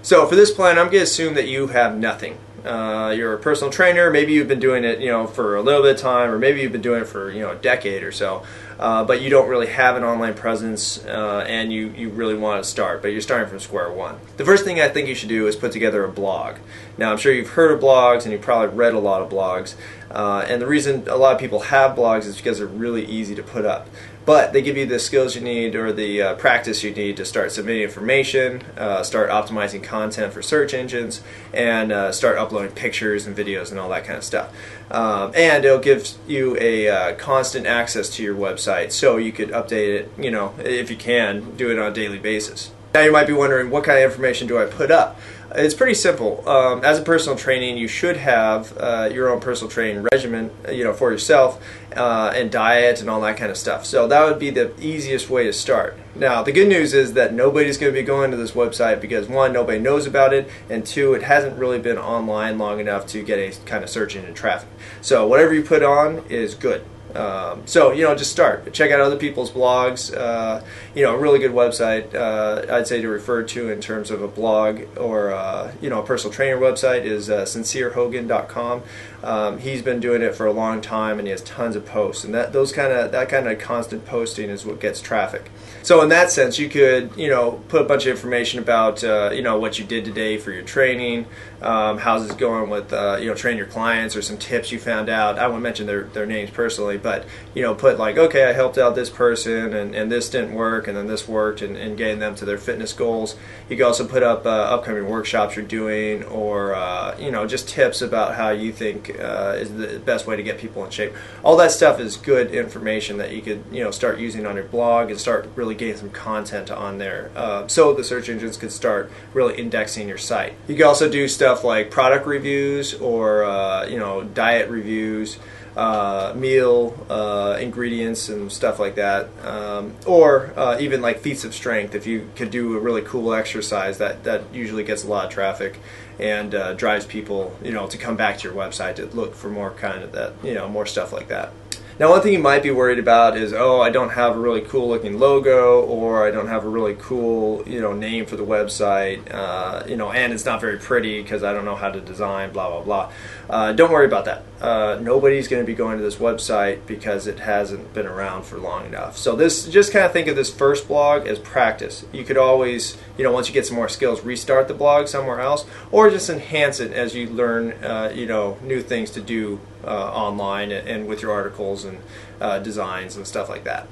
So for this plan, I'm going to assume that you have nothing. You're a personal trainer. Maybe you've been doing it, for a little bit of time, or maybe you've been doing it for, a decade or so. But you don't really have an online presence, and you really want to start, but you're starting from square one. The first thing I think you should do is put together a blog. Now, I'm sure you've heard of blogs, and you've probably read a lot of blogs. And the reason a lot of people have blogs is because they're really easy to put up. But they give you the skills you need, or the practice you need to start submitting information, start optimizing content for search engines, and start uploading pictures and videos and all that kind of stuff. And it'll give you a constant access to your website, so you could update it, if you can, do it on a daily basis. Now you might be wondering, what kind of information do I put up? It's pretty simple. As a personal training, you should have your own personal training regimen, for yourself, and diet and all that kind of stuff. So that would be the easiest way to start. Now, the good news is that nobody's going to be going to this website because, one, nobody knows about it, and two, it hasn't really been online long enough to get any kind of search engine traffic. So whatever you put on is good. So just start. Check out other people's blogs. A really good website I'd say to refer to in terms of a blog or a personal trainer website is sincerehogan.com. He's been doing it for a long time, and he has tons of posts, and that kind of constant posting is what gets traffic. So in that sense, you could put a bunch of information about what you did today for your training, how's it going with training your clients, or some tips you found out. I won't mention their names personally, but put like, okay, I helped out this person, and this didn't work, and then this worked, and getting them to their fitness goals. You can also put up upcoming workshops you're doing, or just tips about how you think is the best way to get people in shape. All that stuff is good information that you could start using on your blog and start really getting some content on there, so the search engines could start really indexing your site. You can also do stuff like product reviews, or diet reviews, meal ingredients and stuff like that, or even like feats of strength. If you could do a really cool exercise, that usually gets a lot of traffic and drives people to come back to your website to look for more kind of that, more stuff like that. Now, one thing you might be worried about is, oh, I don't have a really cool looking logo, or I don't have a really cool name for the website, and it's not very pretty because I don't know how to design, blah blah blah. Don't worry about that. Nobody's going to be going to this website because it hasn't been around for long enough. So just kind of think of this first blog as practice. You could always, once you get some more skills, restart the blog somewhere else, or just enhance it as you learn, new things to do online and with your articles and designs and stuff like that.